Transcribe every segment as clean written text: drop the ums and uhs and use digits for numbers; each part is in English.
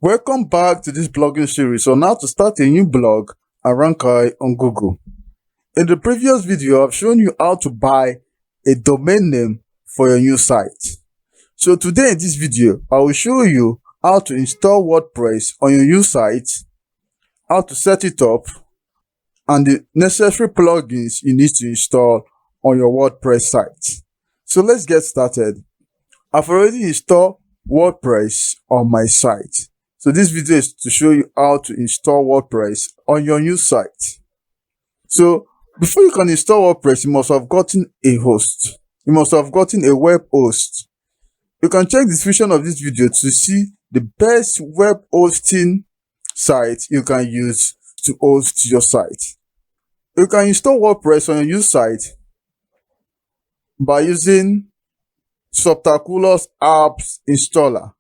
Welcome back to this blogging series on how to start a new blog and rank high on Google. In the previous video, I've shown you how to buy a domain name for your new site. So today in this video, I will show you how to install WordPress on your new site, how to set it up, and the necessary plugins you need to install on your WordPress site. So let's get started. I've already installed WordPress on my site. So this video is to show you how to install WordPress on your new site. So before you can install WordPress, you must have gotten a host. You must have gotten a web host. You can check the description of this video to see the best web hosting site you can use to host your site. You can install WordPress on your new site by using Subtacular's Apps Installer.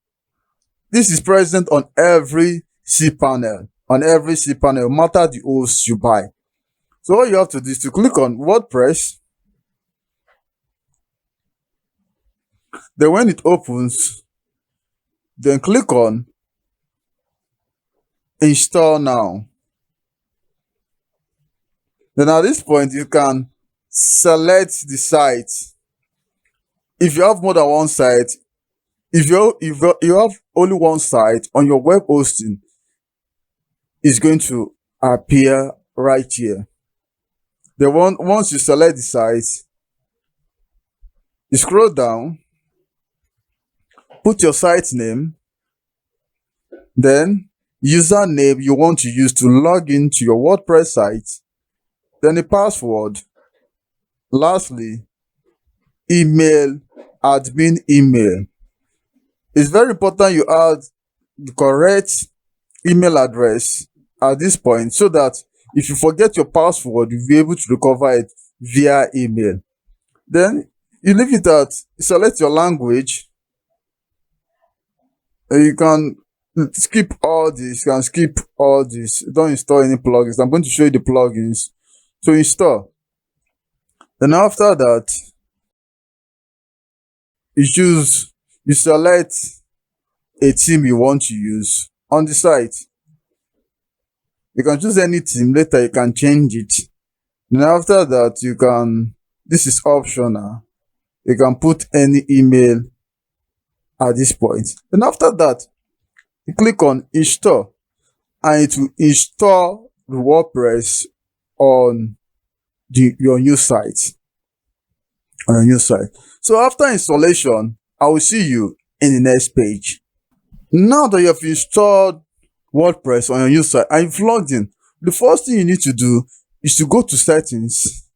This is present on every cPanel, no matter the host you buy. So all you have to do is to click on WordPress. Then when it opens, then click on Install Now. Then at this point, you can select the site. If you have more than one site, if you have only one site on your web hosting, it's going to appear right here. Then once you select the site, you scroll down, put your site name, then username you want to use to log into your WordPress site, then the password, lastly, email, admin email. It's very important you add the correct email address at this point so that if you forget your password, you'll be able to recover it via email. Then you leave it at, select your language. You can skip all this. Don't install any plugins. I'm going to show you the plugins to install. Then after that, you select a theme you want to use on the site. You can choose any theme, later you can change it. Then after that, this is optional. You can put any email at this point. Then after that, you click on install and it will install the WordPress on your new site. So after installation, I will see you in the next page. Now that you have installed WordPress on your new site and you've logged in, the first thing you need to do is to go to settings.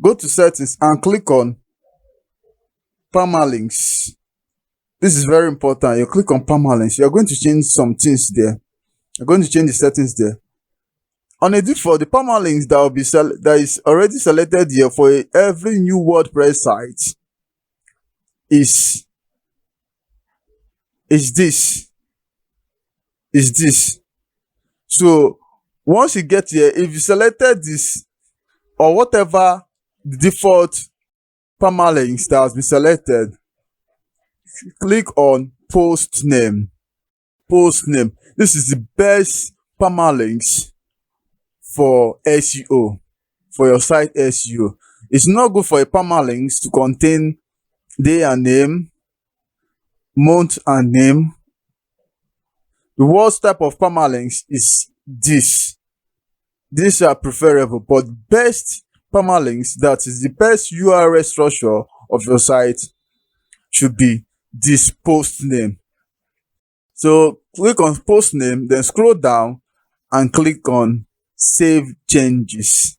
Go to settings and click on permalinks. This is very important. You click on permalinks. You're going to change some things there. You're going to change the settings there. On a default, the permalinks that is already selected here for every new WordPress site is this. So once you get here, if you selected this or whatever the default permalinks that has been selected, click on post name. This is the best permalinks for SEO, for your site SEO. It's not good for a permalinks to contain day and name, month and name. The worst type of permalinks is this. These are preferable, but best permalinks, that is the best URL structure of your site, should be this post name. So click on post name, then scroll down and click on save changes.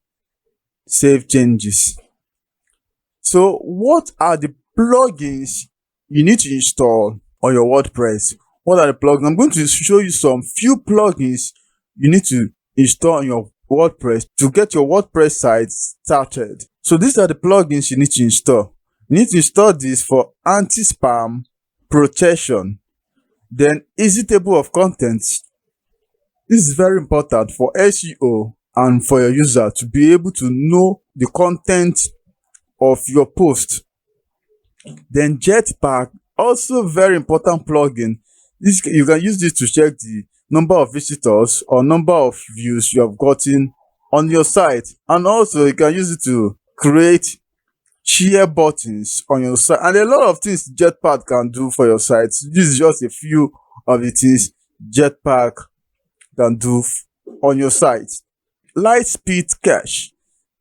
So what are the plugins you need to install on your WordPress? What are the plugins? I'm going to show you some few plugins you need to install on your WordPress to get your WordPress site started. So these are the plugins you need to install. You need to install this for anti-spam protection. Then easy table of contents. This is very important for SEO and for your user to be able to know the content of your post. Then Jetpack, also very important plugin You can use this to check the number of visitors or number of views you have gotten on your site, and also you can use it to create share buttons on your site, and a lot of things Jetpack can do for your site. This is just a few of the things Jetpack can do on your site. Light speed cache,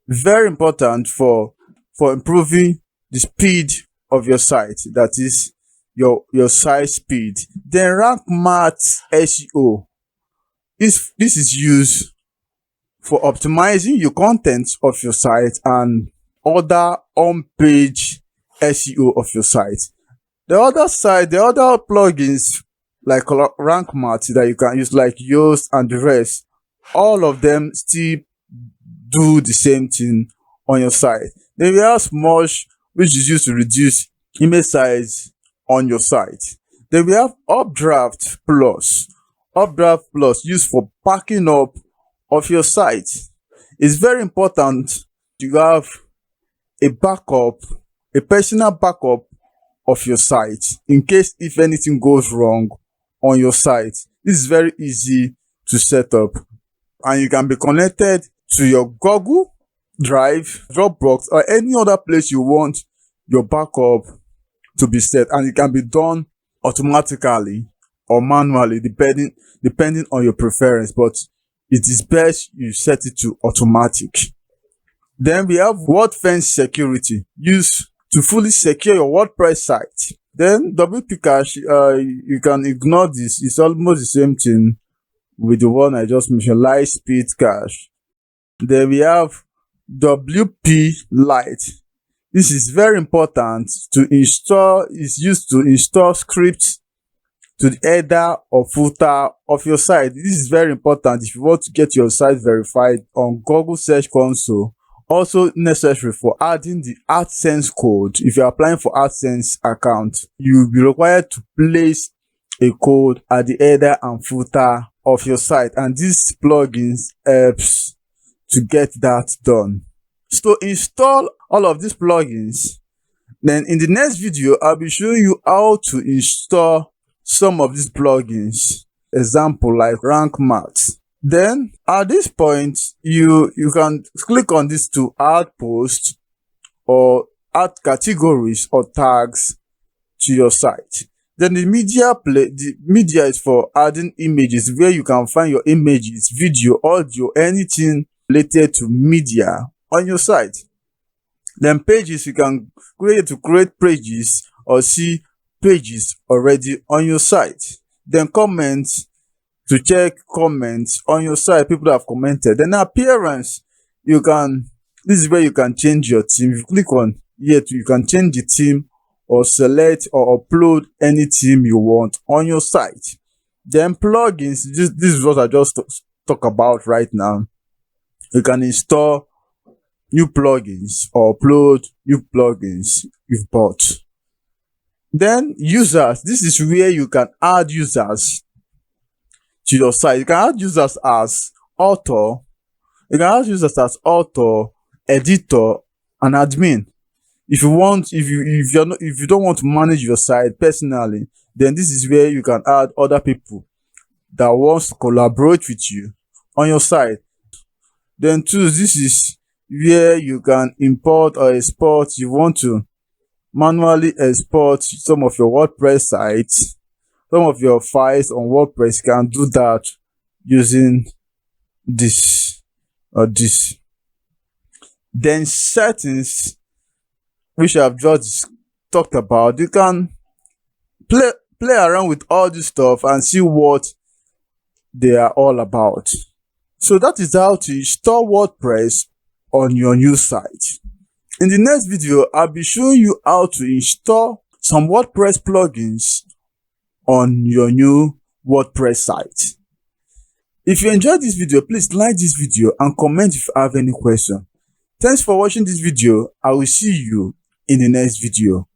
very important for improving the speed of your site, that is your site speed. Then rank math SEO, this is used for optimizing your content of your site and other on-page SEO of your site. The other plugins like rank math that you can use, like Yoast and the rest, all of them still do the same thing on your site. Then we have Smosh, which is used to reduce image size on your site. Then we have Updraft Plus. Updraft Plus used for backing up of your site. It's very important to have a backup, a personal backup of your site in case if anything goes wrong on your site. This is very easy to set up, and you can be connected to your Google Drive, Dropbox, or any other place you want your backup to be set, and it can be done automatically or manually depending on your preference, but it is best you set it to automatic. Then we have WordFence security, used to fully secure your WordPress site. Then WP cache, you can ignore this. It's almost the same thing with the one I just mentioned, light speed cache. Then we have WP Lite. This is very important to install. It's used to install scripts to the header or footer of your site. This is very important if you want to get your site verified on Google Search Console. Also necessary for adding the AdSense code. If you're applying for AdSense account, you'll be required to place a code at the header and footer of your site, and this plugins helps to get that done. So install all of these plugins. Then in the next video, I'll be showing you how to install some of these plugins. Example like rank math. Then at this point, you can click on this to add posts or add categories or tags to your site. Then the media is for adding images, where you can find your images, video, audio, anything related to media on your site. Then pages, you can create pages or see pages already on your site. Then comments, to check comments on your site, people that have commented. Then appearance, this is where you can change your theme. If you click on here, you can change the theme or select or upload any theme you want on your site. Then plugins, this is what I just talk about right now. You can install new plugins or upload new plugins you've bought. Then users, this is where you can add users to your site. You can add users as author. You can add users as author, editor, and admin. If you don't want to manage your site personally, then this is where you can add other people that wants to collaborate with you on your site. Then tools, this is where you can import or export. You want to manually export some of your WordPress sites, some of your files on WordPress. You can do that using this or this. Then settings, which I've just talked about, you can play around with all this stuff and see what they are all about. So that is how to install WordPress on your new site. In the next video, I'll be showing you how to install some WordPress plugins on your new WordPress site. If you enjoyed this video, please like this video and comment if you have any question. Thanks for watching this video. I will see you in the next video.